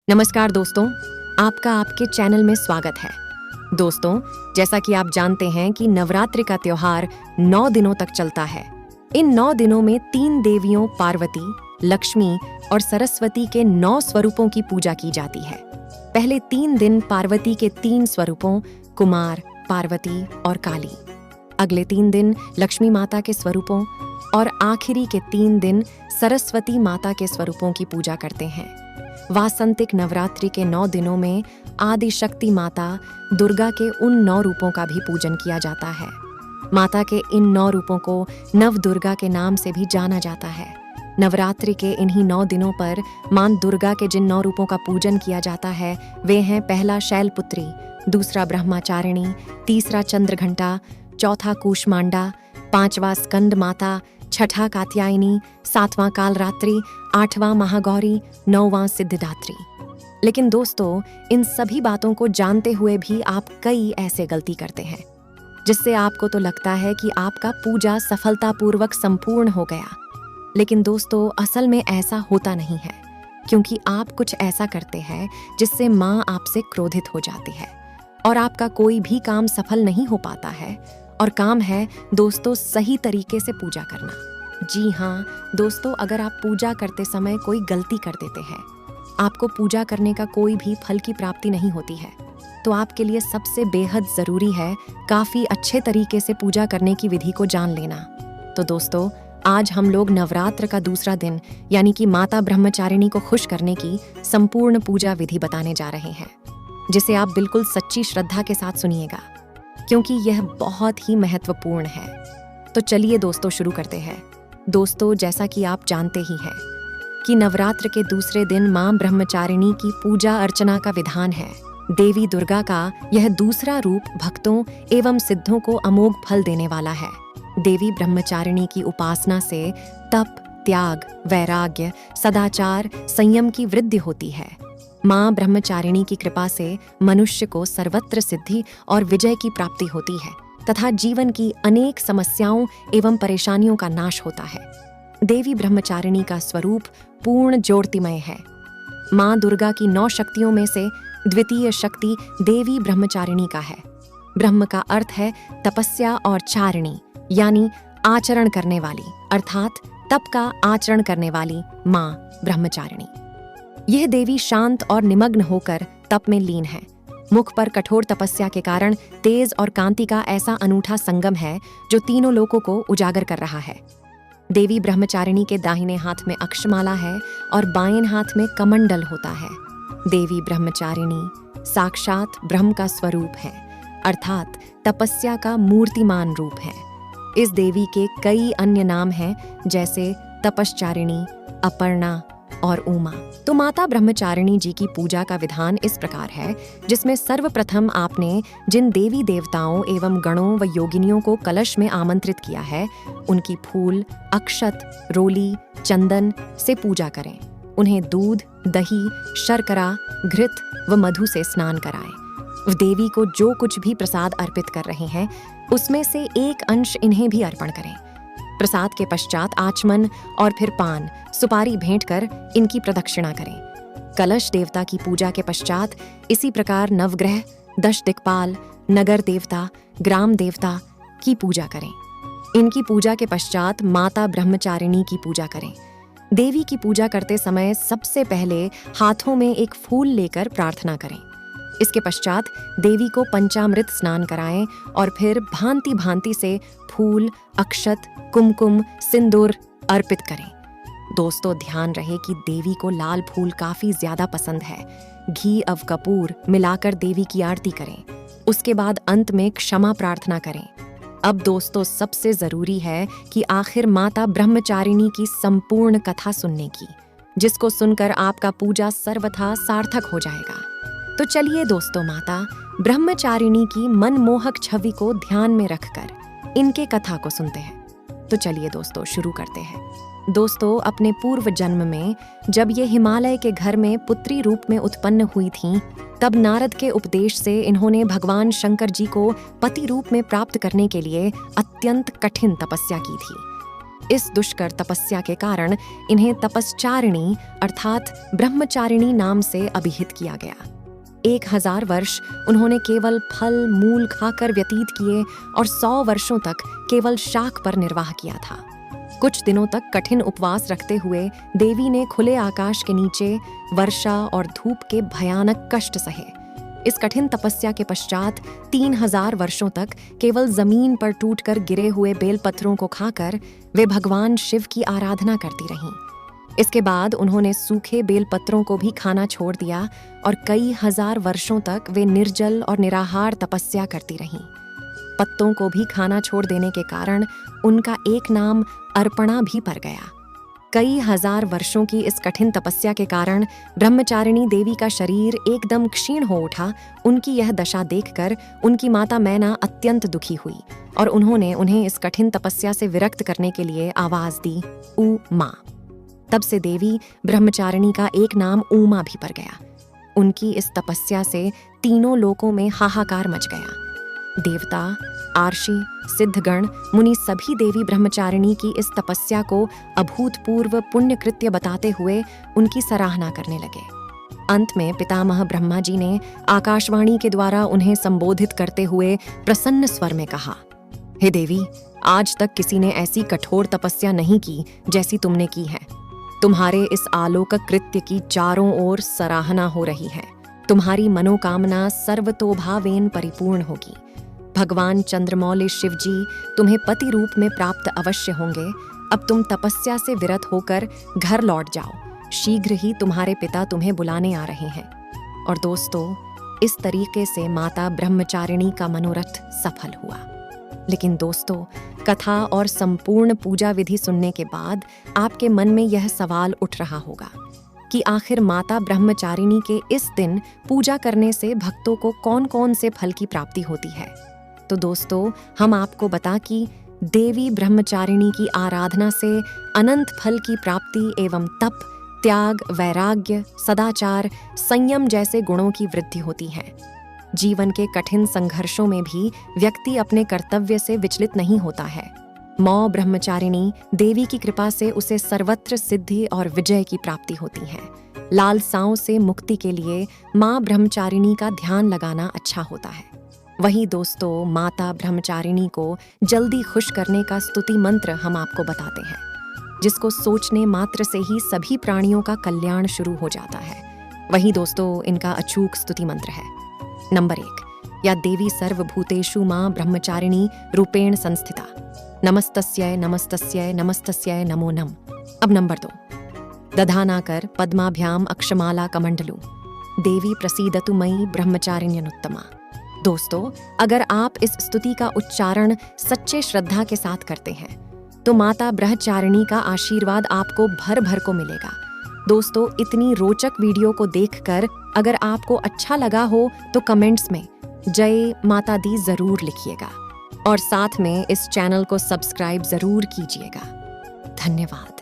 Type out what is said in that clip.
नमस्कार दोस्तों, आपका आपके चैनल में स्वागत है। दोस्तों, जैसा कि आप जानते हैं कि नवरात्रि का त्योहार 9 दिनों तक चलता है। इन 9 दिनों में 3 देवियों पार्वती, लक्ष्मी और सरस्वती के 9 स्वरूपों की पूजा की जाती है। पहले 3 दिन पार्वती के 3 स्वरूपों कुमार, पार्वती और काली, अगले 3 दिन लक्ष्मी माता के स्वरूपों और आखिरी के 3 दिन सरस्वती माता के स्वरूपों की पूजा करते हैं। वासंतिक नवरात्रि के 9 दिनों में आदि शक्ति माता दुर्गा के उन 9 रूपों का भी पूजन किया जाता है। माता के इन 9 रूपों को नव दुर्गा के नाम से भी जाना जाता है। नवरात्रि के इन्हीं 9 दिनों पर मां दुर्गा के जिन 9 रूपों का पूजन किया जाता है वे हैं पहला शैलपुत्री, दूसरा ब्रह्मचारिणी, तीसरा चंद्रघंटा, चौथा कूष्मांडा, पांचवा स्कंद माता, छठा कात्यायनी, सातवां कालरात्रि, आठवां महागौरी, नौवां सिद्धिदात्री। लेकिन दोस्तों, इन सभी बातों को जानते हुए भी आप कई ऐसे गलती करते हैं जिससे आपको तो लगता है कि आपका पूजा सफलतापूर्वक संपूर्ण हो गया। लेकिन दोस्तों, असल में ऐसा होता नहीं है, क्योंकि आप कुछ ऐसा करते हैं जिससे माँ आपसे क्रोधित हो जाती है और आपका कोई भी काम सफल नहीं हो पाता है। और काम है दोस्तों सही तरीके से पूजा करना। जी हाँ दोस्तों, अगर आप पूजा करते समय कोई गलती कर देते हैं, आपको पूजा करने का कोई भी फल की प्राप्ति नहीं होती है, तो आपके लिए सबसे बेहद जरूरी है काफी अच्छे तरीके से पूजा करने की विधि को जान लेना। तो दोस्तों, आज हम लोग नवरात्र का दूसरा दिन यानी कि माता ब्रह्मचारिणी को खुश करने की संपूर्ण पूजा विधि बताने जा रहे हैं, जिसे आप बिल्कुल सच्ची श्रद्धा के साथ सुनिएगा, क्योंकि यह बहुत ही महत्वपूर्ण है। तो चलिए दोस्तों शुरू करते हैं। दोस्तों, जैसा कि आप जानते ही हैं कि नवरात्र के दूसरे दिन मां ब्रह्मचारिणी की पूजा अर्चना का विधान है। देवी दुर्गा का यह दूसरा रूप भक्तों एवं सिद्धों को अमोघ फल देने वाला है। देवी ब्रह्मचारिणी की उपासना से तप, त्याग, वैराग्य, सदाचार, संयम की वृद्धि होती है। मां ब्रह्मचारिणी की कृपा से मनुष्य को सर्वत्र सिद्धि और विजय की प्राप्ति होती है तथा जीवन की अनेक समस्याओं एवं परेशानियों का नाश होता है। देवी ब्रह्मचारिणी का स्वरूप पूर्ण ज्योतिमय है। मां दुर्गा की 9 शक्तियों में से द्वितीय शक्ति देवी ब्रह्मचारिणी का है। ब्रह्म का अर्थ है तपस्या और चारिणी यानी आचरण करने वाली, अर्थात तप का आचरण करने वाली मां ब्रह्मचारिणी। यह देवी शांत और निमग्न होकर तप में लीन है। मुख पर कठोर तपस्या के कारण तेज और कांति का ऐसा अनूठा संगम है जो तीनों लोकों को उजागर कर रहा है। देवी ब्रह्मचारिणी के दाहिने हाथ में अक्षमाला है और बाएं हाथ में कमंडल होता है। देवी ब्रह्मचारिणी साक्षात ब्रह्म का स्वरूप है, अर्थात तपस्या का मूर्तिमान रूप है। इस देवी के कई अन्य नाम हैं, जैसे तपश्चारिणी, अपर्णा और उमा। तो माता ब्रह्मचारिणी जी की पूजा का विधान इस प्रकार है, जिसमें सर्वप्रथम आपने जिन देवी देवताओं एवं गणों व योगिनियों को कलश में आमंत्रित किया है, उनकी फूल, अक्षत, रोली, चंदन से पूजा करें। उन्हें दूध, दही, शर्करा, घृत व मधु से स्नान कराएं। देवी को जो कुछ भी प्रसाद अर्पित कर रहे हैं, उसमें से एक अंश इन्हें भी अर्पण करें। प्रसाद के पश्चात आचमन और फिर पान, सुपारी भेंट कर इनकी प्रदक्षिणा करें। कलश देवता की पूजा के पश्चात इसी प्रकार नवग्रह, 10 दिक्पाल, नगर देवता, ग्राम देवता की पूजा करें। इनकी पूजा के पश्चात माता ब्रह्मचारिणी की पूजा करें। देवी की पूजा करते समय सबसे पहले हाथों में एक फूल लेकर प्रार्थना करें। इसके पश्चात देवी को पंचामृत स्नान कराएं और फिर भांति भांति से फूल, अक्षत, कुमकुम, सिंदूर अर्पित करें। दोस्तों, ध्यान रहे कि देवी को लाल फूल काफी ज्यादा पसंद है। घी अव कपूर मिलाकर देवी की आरती करें। उसके बाद अंत में क्षमा प्रार्थना करें। अब दोस्तों, सबसे जरूरी है कि आखिर माता ब्रह्मचारिणी की संपूर्ण कथा सुनने की, जिसको सुनकर आपका पूजा सर्वथा सार्थक हो जाएगा। तो चलिए दोस्तों, माता ब्रह्मचारिणी की मनमोहक छवि को ध्यान में रखकर इनके कथा को सुनते हैं। तो चलिए दोस्तों शुरू करते हैं। दोस्तों, अपने पूर्व जन्म में जब ये हिमालय के घर में पुत्री रूप में उत्पन्न हुई थीं, तब नारद के उपदेश से इन्होंने भगवान शंकर जी को पति रूप में प्राप्त करने के लिए अत्यंत कठिन तपस्या की थी। इस दुष्कर तपस्या के कारण इन्हें तपस्चारिणी अर्थात ब्रह्मचारिणी नाम से अभिहित किया गया। 1000 वर्ष उन्होंने केवल फल मूल खाकर व्यतीत किए और 100 वर्षों तक केवल शाक पर निर्वाह किया था। कुछ दिनों तक कठिन उपवास रखते हुए देवी ने खुले आकाश के नीचे वर्षा और धूप के भयानक कष्ट सहे। इस कठिन तपस्या के पश्चात 3000 वर्षों तक केवल जमीन पर टूटकर गिरे हुए बेलपत्रों को खाकर वे भगवान शिव की आराधना करती रहीं। इसके बाद उन्होंने सूखे बेलपत्रों को भी खाना छोड़ दिया और कई हजार वर्षों तक वे निर्जल और निराहार तपस्या करती रहीं। पत्तों को भी खाना छोड़ देने के कारण उनका एक नाम अर्पणा भी पड़ गया। कई हजार वर्षों की इस कठिन तपस्या के कारण ब्रह्मचारिणी देवी का शरीर एकदम क्षीण हो उठा। उनकी यह दशा देखकर उनकी माता मैना अत्यंत दुखी हुई और उन्होंने उन्हें इस कठिन तपस्या से विरक्त करने के लिए आवाज दी, उमा। तब से देवी ब्रह्मचारिणी का एक नाम उमा भी पड़ गया। उनकी इस तपस्या से तीनों लोकों में हाहाकार मच गया। देवता, आर्षि, सिद्धगण, मुनि सभी देवी ब्रह्मचारिणी की इस तपस्या को अभूतपूर्व पुण्य कृत्य बताते हुए उनकी सराहना करने लगे। अंत में पितामह ब्रह्मा जी ने आकाशवाणी के द्वारा उन्हें संबोधित करते हुए प्रसन्न स्वर में कहा, हे देवी, आज तक किसी ने ऐसी कठोर तपस्या नहीं की जैसी तुमने की है। तुम्हारे इस आलोकक कृत्य की चारों ओर सराहना हो रही है। तुम्हारी मनोकामना सर्वतोभावेन परिपूर्ण होगी। भगवान चंद्रमौली शिवजी तुम्हें पति रूप में प्राप्त अवश्य होंगे। अब तुम तपस्या से विरत होकर घर लौट जाओ। शीघ्र ही तुम्हारे पिता तुम्हें बुलाने आ रहे हैं। और दोस्तों, इस तरीके से माता ब्रह्मचारिणी का मनोरथ सफल हुआ। लेकिन दोस्तों, कथा और संपूर्ण पूजा विधि सुनने के बाद आपके मन में यह सवाल उठ रहा होगा कि आखिर माता ब्रह्मचारिणी के इस दिन पूजा करने से भक्तों को कौन-कौन से फल की प्राप्ति होती है। तो दोस्तों, हम आपको बता कि देवी ब्रह्मचारिणी की आराधना से अनंत फल की प्राप्ति एवं तप, त्याग, वैराग्य, सदाचार, संयम जैसे गुणों की वृद्धि होती है। जीवन के कठिन संघर्षों में भी व्यक्ति अपने कर्तव्य से विचलित नहीं होता है। माँ ब्रह्मचारिणी देवी की कृपा से उसे सर्वत्र सिद्धि और विजय की प्राप्ति होती है। लालसाओं से मुक्ति के लिए माँ ब्रह्मचारिणी का ध्यान लगाना अच्छा होता है। वहीं दोस्तों, माता ब्रह्मचारिणी को जल्दी खुश करने का स्तुति मंत्र हम आपको बताते हैं, जिसको सोचने मात्र से ही सभी प्राणियों का कल्याण शुरू हो जाता है। वहीं दोस्तों, इनका अचूक स्तुति मंत्र है। नंबर 1, या देवी सर्वभूतेषु माँ ब्रह्मचारिणी रूपेण संस्थिता, नमस्तस्यै नमस्तस्यै नमस्तस्यै नमो नम। अब नंबर 2, दधानाकर पद्माभ्याम अक्षमाला कमंडलू, देवी प्रसीदतु मयि ब्रह्मचारिण्यनुत्तमा। दोस्तों, अगर आप इस स्तुति का उच्चारण सच्चे श्रद्धा के साथ करते हैं तो माता ब्रह्मचारिणी का आशीर्वाद आपको भर भर को मिलेगा। दोस्तों, इतनी रोचक वीडियो को देखकर अगर आपको अच्छा लगा हो तो कमेंट्स में जय माता दी जरूर लिखिएगा और साथ में इस चैनल को सब्सक्राइब जरूर कीजिएगा। धन्यवाद।